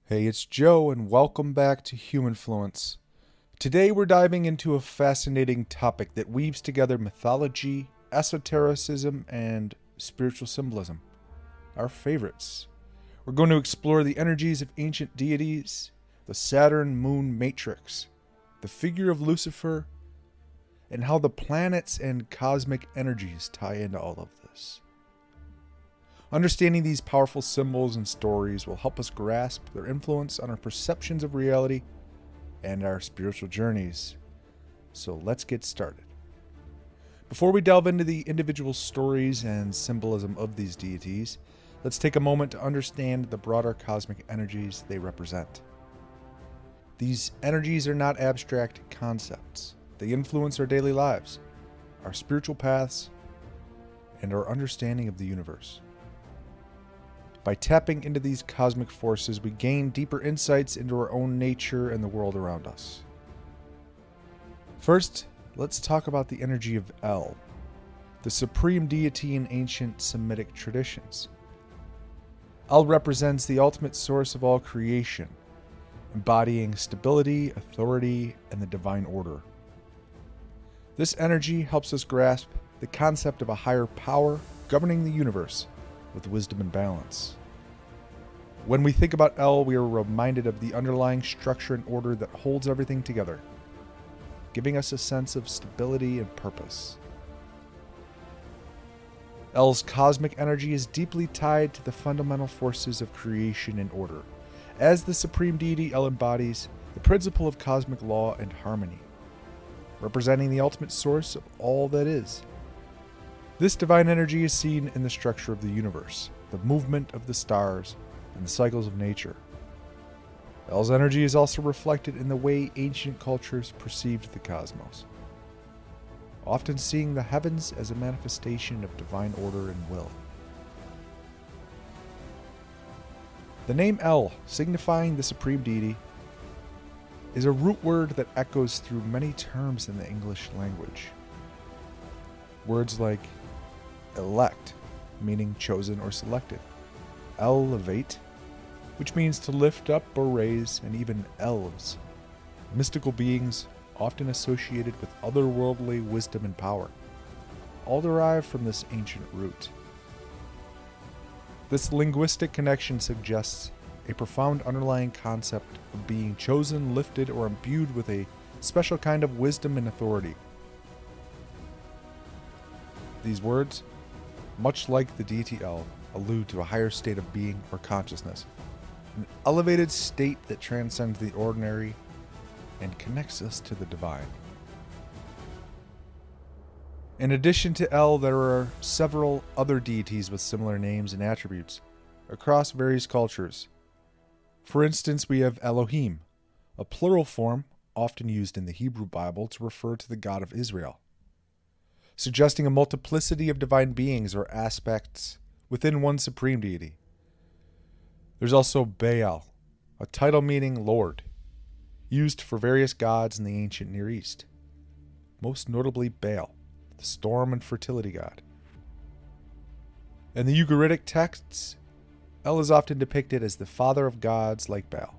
Hey, it's Joe, and welcome back to Humanfluence. Today we're diving into a fascinating topic that weaves together mythology, esotericism, and spiritual symbolism. Our favorites. We're going to explore the energies of ancient deities, the Saturn-Moon matrix, the figure of Lucifer, and how the planets and cosmic energies tie into all of this. Understanding these powerful symbols and stories will help us grasp their influence on our perceptions of reality and our spiritual journeys. So let's get started. Before we delve into the individual stories and symbolism of these deities, let's take a moment to understand the broader cosmic energies they represent. These energies are not abstract concepts. They influence our daily lives, our spiritual paths, and our understanding of the universe. By tapping into these cosmic forces, we gain deeper insights into our own nature and the world around us. First, let's talk about the energy of El, the supreme deity in ancient Semitic traditions. El represents the ultimate source of all creation, embodying stability, authority, and the divine order. This energy helps us grasp the concept of a higher power governing the universe with wisdom and balance. When we think about El, we are reminded of the underlying structure and order that holds everything together, giving us a sense of stability and purpose. El's cosmic energy is deeply tied to the fundamental forces of creation and order. As the supreme deity, El embodies the principle of cosmic law and harmony, representing the ultimate source of all that is. This divine energy is seen in the structure of the universe, the movement of the stars, and the cycles of nature. El's energy is also reflected in the way ancient cultures perceived the cosmos, often seeing the heavens as a manifestation of divine order and will. The name El, signifying the supreme deity, is a root word that echoes through many terms in the English language. Words like elect, meaning chosen or selected, elevate, which means to lift up or raise, and even elves, mystical beings often associated with otherworldly wisdom and power, all derive from this ancient root. This linguistic connection suggests a profound underlying concept of being chosen, lifted, or imbued with a special kind of wisdom and authority. These words, much like the deity El, allude to a higher state of being or consciousness, an elevated state that transcends the ordinary and connects us to the divine. In addition to El, there are several other deities with similar names and attributes across various cultures. For instance, we have Elohim, a plural form often used in the Hebrew Bible to refer to the God of Israel, suggesting a multiplicity of divine beings or aspects within one supreme deity. There's also Baal, a title meaning Lord, used for various gods in the ancient Near East, most notably Baal, the storm and fertility god. In the Ugaritic texts, El is often depicted as the father of gods like Baal,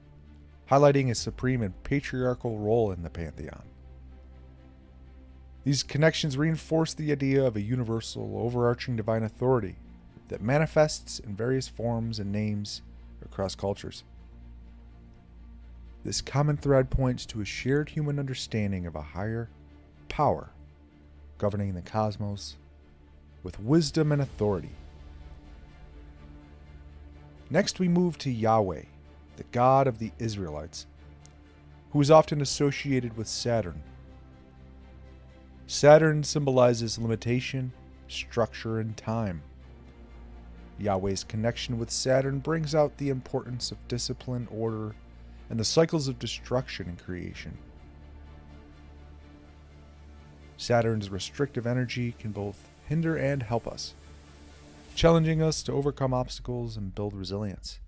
highlighting his supreme and patriarchal role in the pantheon. These connections reinforce the idea of a universal, overarching divine authority that manifests in various forms and names across cultures. This common thread points to a shared human understanding of a higher power governing the cosmos with wisdom and authority. Next, we move to Yahweh, the God of the Israelites, who is often associated with Saturn. Saturn symbolizes limitation, structure, and time. Yahweh's connection with Saturn brings out the importance of discipline, order, and the cycles of destruction and creation. Saturn's restrictive energy can both hinder and help us, challenging us to overcome obstacles and build resilience.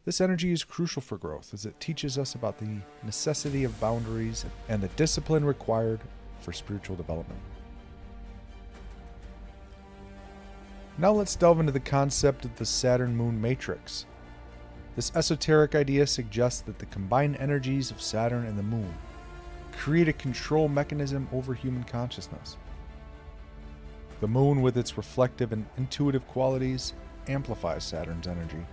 This energy is crucial for growth as it teaches us about the necessity of boundaries and the discipline required for spiritual development. Now let's delve into the concept of the Saturn-Moon matrix. This esoteric idea suggests that the combined energies of Saturn and the Moon create a control mechanism over human consciousness. The Moon, with its reflective and intuitive qualities, amplifies Saturn's energy,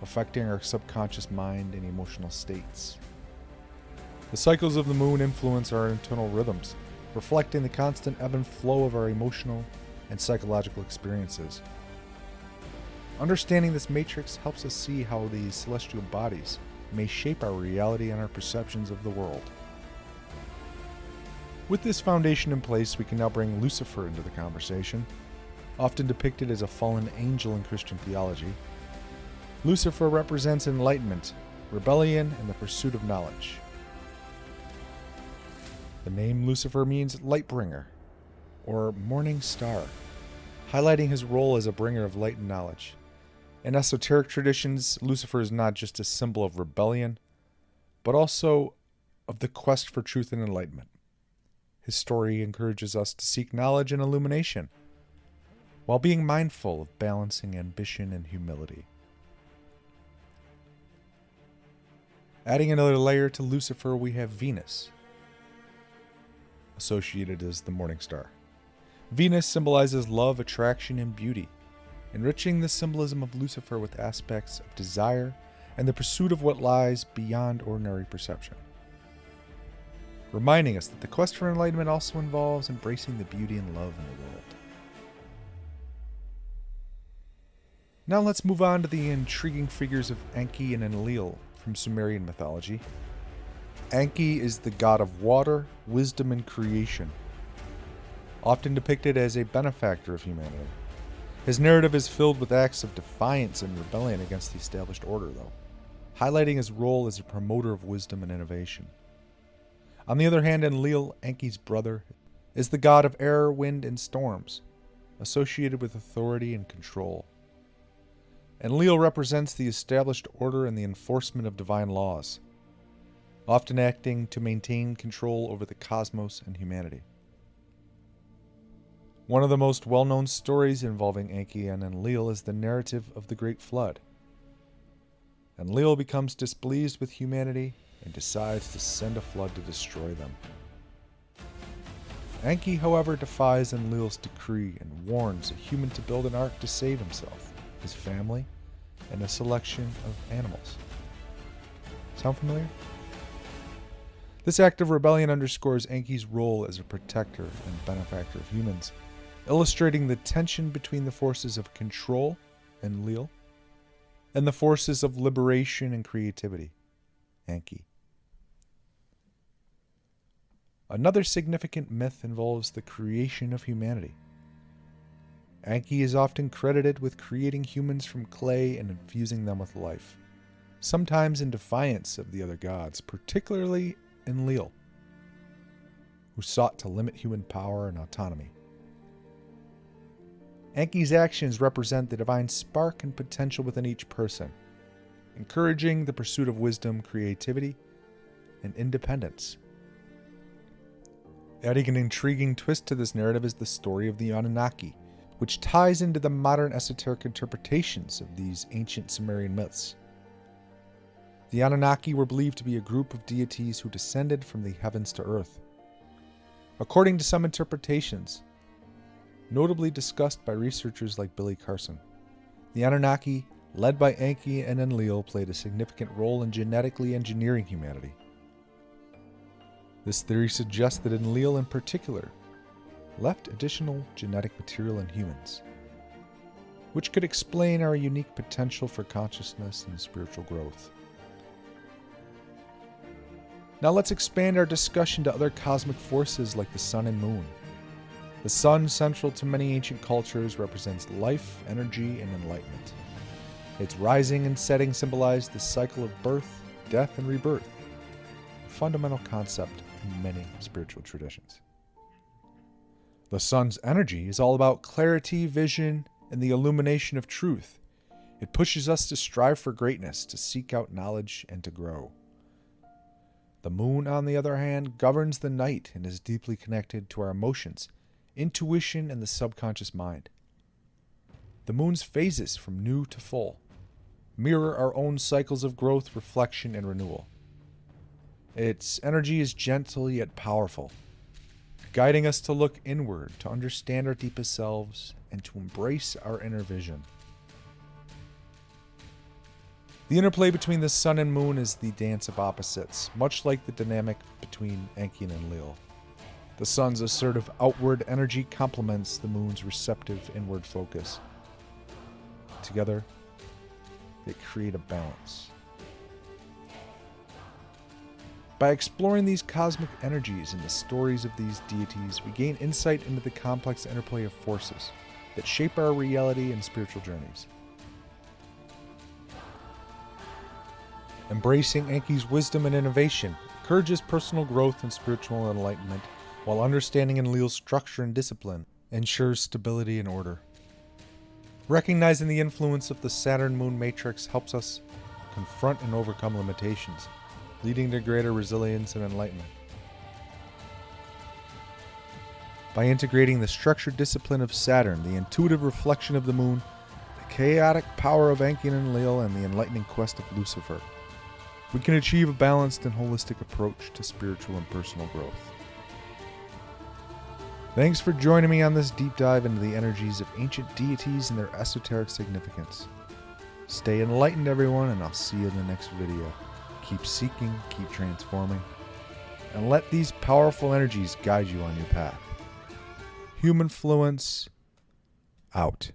affecting our subconscious mind and emotional states. The cycles of the Moon influence our internal rhythms, reflecting the constant ebb and flow of our emotional and psychological experiences. Understanding this matrix helps us see how these celestial bodies may shape our reality and our perceptions of the world. With this foundation in place, we can now bring Lucifer into the conversation. Often depicted as a fallen angel in Christian theology, Lucifer represents enlightenment, rebellion, and the pursuit of knowledge. The name Lucifer means light bringer, or morning star, highlighting his role as a bringer of light and knowledge. In esoteric traditions, Lucifer is not just a symbol of rebellion, but also of the quest for truth and enlightenment. His story encourages us to seek knowledge and illumination, while being mindful of balancing ambition and humility. Adding another layer to Lucifer, we have Venus, associated as the morning star. Venus symbolizes love, attraction, and beauty, enriching the symbolism of Lucifer with aspects of desire and the pursuit of what lies beyond ordinary perception, reminding us that the quest for enlightenment also involves embracing the beauty and love in the world. Now let's move on to the intriguing figures of Enki and Enlil from Sumerian mythology. Enki is the god of water, wisdom, and creation, often depicted as a benefactor of humanity. His narrative is filled with acts of defiance and rebellion against the established order, though, highlighting his role as a promoter of wisdom and innovation. On the other hand, Enlil, Enki's brother, is the god of air, wind, and storms, associated with authority and control. Enlil represents the established order and the enforcement of divine laws, often acting to maintain control over the cosmos and humanity. One of the most well-known stories involving Enki and Enlil is the narrative of the Great Flood. Enlil becomes displeased with humanity and decides to send a flood to destroy them. Enki, however, defies Enlil's decree and warns a human to build an ark to save himself, his family, and a selection of animals. Sound familiar? This act of rebellion underscores Enki's role as a protector and benefactor of humans, illustrating the tension between the forces of control, Enlil, and the forces of liberation and creativity, Enki. Another significant myth involves the creation of humanity. Enki is often credited with creating humans from clay and infusing them with life, sometimes in defiance of the other gods, particularly Enlil, who sought to limit human power and autonomy. Enki's actions represent the divine spark and potential within each person, encouraging the pursuit of wisdom, creativity, and independence. Adding an intriguing twist to this narrative is the story of the Anunnaki, which ties into the modern esoteric interpretations of these ancient Sumerian myths. The Anunnaki were believed to be a group of deities who descended from the heavens to earth. According to some interpretations, notably discussed by researchers like Billy Carson, the Anunnaki, led by Enki and Enlil, played a significant role in genetically engineering humanity. This theory suggests that Enlil in particular left additional genetic material in humans, which could explain our unique potential for consciousness and spiritual growth. Now let's expand our discussion to other cosmic forces like the sun and moon. The sun, central to many ancient cultures, represents life, energy, and enlightenment. Its rising and setting symbolize the cycle of birth, death, and rebirth, a fundamental concept in many spiritual traditions. The sun's energy is all about clarity, vision, and the illumination of truth. It pushes us to strive for greatness, to seek out knowledge, and to grow. The moon, on the other hand, governs the night and is deeply connected to our emotions, intuition, and the subconscious mind. The moon's phases from new to full mirror our own cycles of growth, reflection, and renewal. Its energy is gentle yet powerful, guiding us to look inward, to understand our deepest selves, and to embrace our inner vision. The interplay between the sun and moon is the dance of opposites, much like the dynamic between Enki and Enlil. The sun's assertive outward energy complements the moon's receptive inward focus. Together, they create a balance. By exploring these cosmic energies and the stories of these deities, we gain insight into the complex interplay of forces that shape our reality and spiritual journeys. Embracing Enki's wisdom and innovation encourages personal growth and spiritual enlightenment, while understanding Enlil's structure and discipline ensures stability and order. Recognizing the influence of the Saturn-Moon matrix helps us confront and overcome limitations, leading to greater resilience and enlightenment. By integrating the structured discipline of Saturn, the intuitive reflection of the moon, the chaotic power of Enki and Enlil, and the enlightening quest of Lucifer, we can achieve a balanced and holistic approach to spiritual and personal growth. Thanks for joining me on this deep dive into the energies of ancient deities and their esoteric significance. Stay enlightened, everyone, and I'll see you in the next video. Keep seeking, keep transforming, and let these powerful energies guide you on your path. Humanfluence, out.